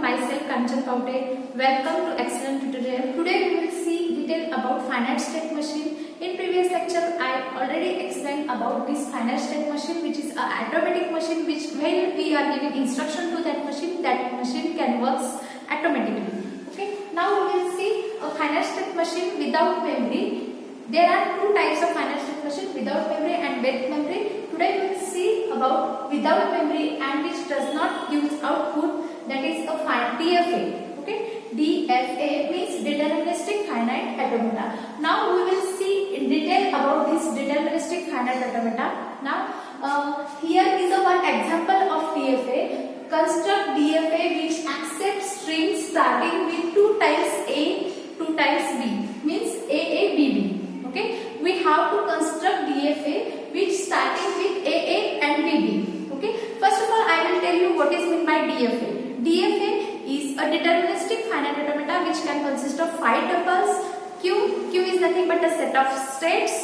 myself Kanchan Paute. Welcome to excellent tutorial. Today we will see detail about finite state machine. In previous lecture I already explained about this finite state machine, which is a automatic machine which when we are giving instruction to that machine can works automatically. Okay. Now we will see a finite state machine without memory. There are two types of finite state machine, without memory and with memory. Today we will see about without memory and which does not give output, that is a DFA. Okay, DFA means deterministic finite automata. Now we will see in detail about this deterministic finite automata. Now here is a one example of DFA. Construct DFA which accepts strings starting with 2 times A, 2 times B, means AABB. Okay, we have to construct DFA which starting with AA and BB. Okay, first of all I will tell you what is meant by DFA. DFA is a deterministic finite automata which can consist of 5 tuples. Q is nothing but a set of states,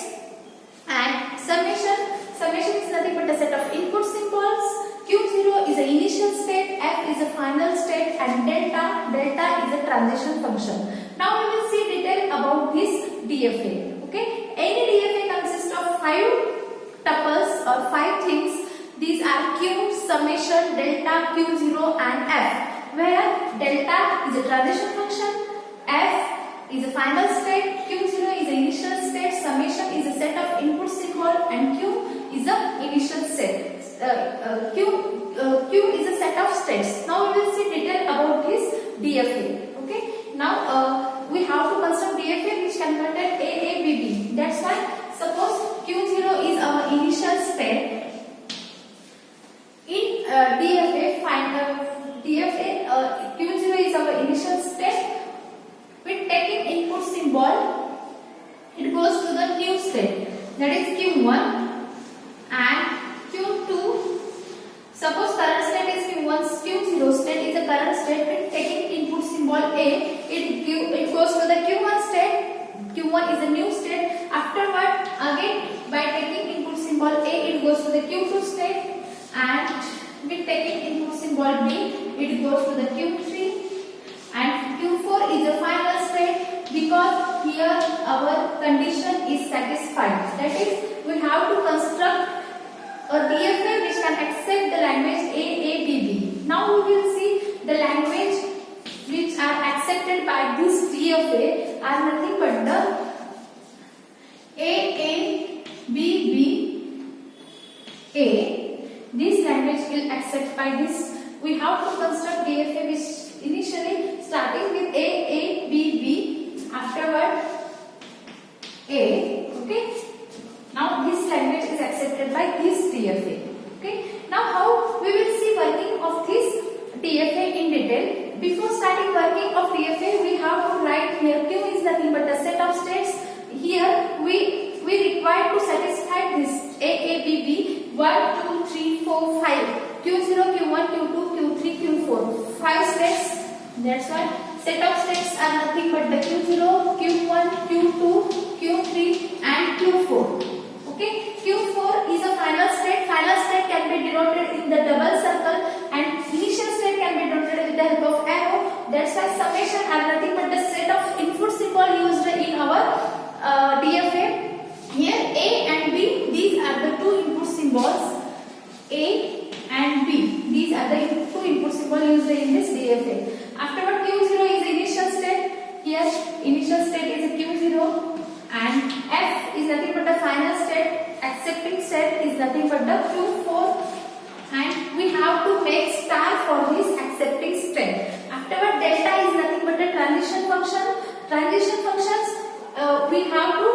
and summation is nothing but a set of input symbols. Q0 is an initial state, F is a final state, and delta is a transition function. Now we will see detail about this DFA. Okay, any DFA consists of 5 tuples or 5 things. These are Q, summation, delta, Q0 and F, where delta is a transition function, F is a final state, Q0 is an initial state, summation is a set of input symbol, and Q is a initial state. Q is a set of states. Now we will see detail about this DFA. Okay, now we have to construct DFA which can contain AABB. That's why suppose Q0 is our initial state. In Q0 is our initial state. With taking input symbol, it goes to the new state, that is Q1, and Q2. Suppose current state is Q0 state is the current state. With taking input symbol A, it goes to the Q1 state. Q1 is a new state. Afterward, again by taking input symbol A, it goes to the Q2 state, and with taking input symbol B, it goes to the Q3, and Q4 is the final state, because here our condition is satisfied. That is, we have to construct a DFA which can accept the language AABB. Now we will see the language which are accepted by this DFA are nothing but the AABBA. This language will accept by this. We have to construct DFA which initially starting with AABB, afterward A. Okay. Now this language is accepted by this DFA. Okay. Now how we will see working of this DFA in detail. Before starting working of DFA, we have to write here Q is nothing but a set of states. Here we require to satisfy this AABB 1, 2, 3, 4, 5. Q0, Q1, Q2, Q3, Q4. 5 states. That's why set of states are nothing but the Q0, Q1, Q2, Q3 and Q4. Okay, Q4 is a final state. Final state can be denoted in the double circle, and initial state can be denoted with the help of arrow. That's why summation are nothing but the set of input symbol used in our DFA. Here A and B, these are the two input symbols. A and B, these are the two input symbols used in this DFA. Afterward, Q0 is initial state. Here initial state is a Q0. And F is nothing but the final state. Accepting state is nothing but the Q4, and we have to make star for this accepting state. Afterward, delta is nothing but the transition function. Transition functions we have to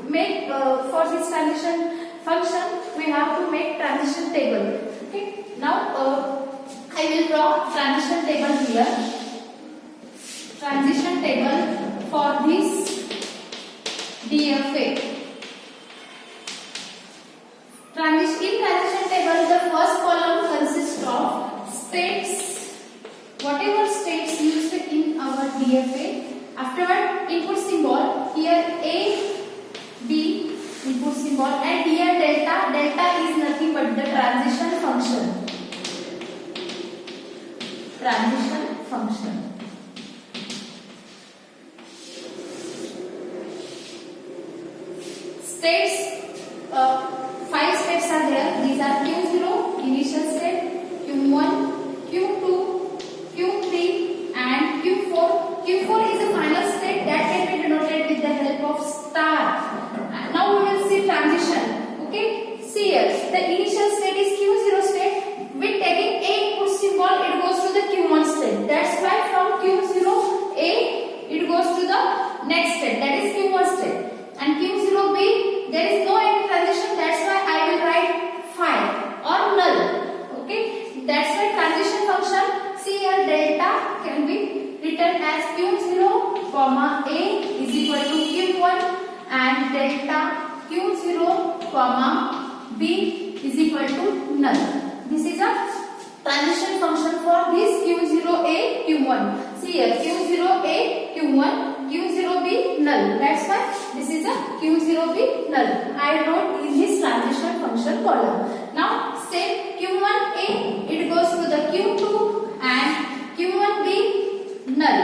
make for this transition function we have to make transition table. Okay. Now I will draw transition table here. Transition table for this DFA. In transition table, the first column consists of states, whatever states used in our DFA. Afterward, input symbol, here A, B, input symbol, and here delta. Delta is nothing but the transition function. Transition function. States, 5 states are there. These are Q0 initial state, Q1, Q2, Q3 and Q4. Q4 is the final state that can be denoted with the help of star. Now we will see transition. Okay, see here, the initial state is Q0 state. With taking A input symbol, it goes to the Q1 state. That's why from Q0A it goes to the next state, that is Q1 state. And Q0B, there is no any transition. That's why I will write 5 or null. Okay, that's why transition function. See here, delta can be written as Q0 comma A is equal to Q1 and delta Q0 comma B is equal to null. This is a transition function for this Q0A Q1. See here, Q0A Q1, Q0B null. That's why this is a Q0B null. I wrote in this transition function column. Now same Q1A, it goes to the Q2 and Q1B null.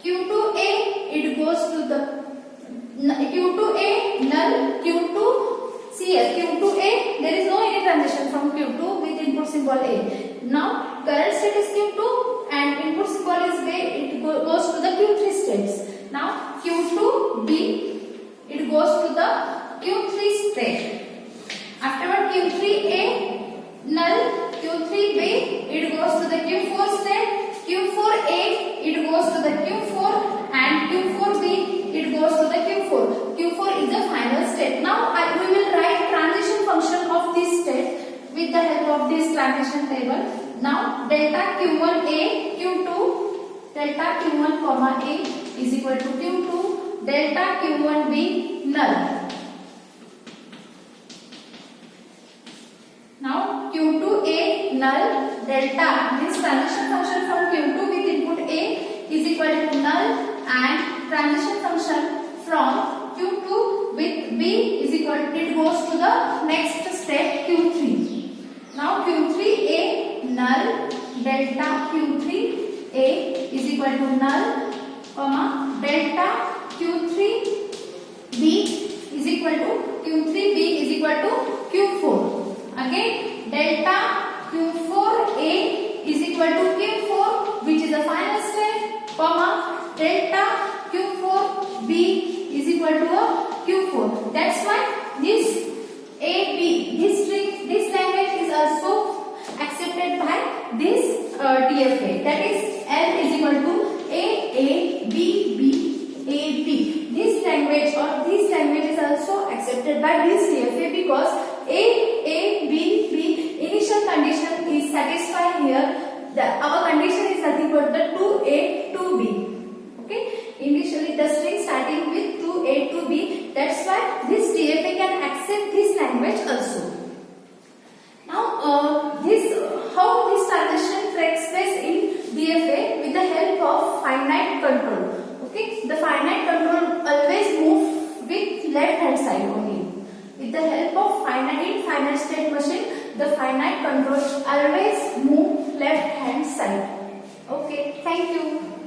Q2A, it goes to the Q2A null, Q2. See here, Q2A, there is no any transition from Q2 with input symbol A. Now current state is Q2 and input symbol is B, it goes to the Q3 states. Now Q2B, it goes to the Q3 state. Afterward Q3A null, Q3B, it goes to the Q4 state. Q4A, it goes to the Q4 and Q4B, it goes to the Q4. Q4 is the final state. Now we will write transition function of this state with the help of this transition table. Now delta Q1A Q2, delta Q1 comma A is equal to Q2, delta Q1B null. Now Q2A null, delta, this transition function from Q2 with input A is equal to null and transition function from Q2 with B is equal to, it goes to the next step Q3. Now Q3A null, delta Q3A is equal to null, comma delta Q3B is equal to Q3B is equal to Q4. Again delta Q4A is equal to Q4, which is the final state, comma delta Q4B is equal to a Q4. That's why this AB, this language is also accepted by this DFA. That is L is equal to AB. This language is also accepted by this DFA because B initial condition is satisfied here. Our condition is nothing but the 2A 2B. Okay, initially the string starting with 2A 2B. That's why this DFA can accept this language also. Now how this transition takes place in DFA with the help of finite control. Okay, the finite control always move with left hand side only. With the help of finite state machine, the finite control always move left hand side. Okay, thank you.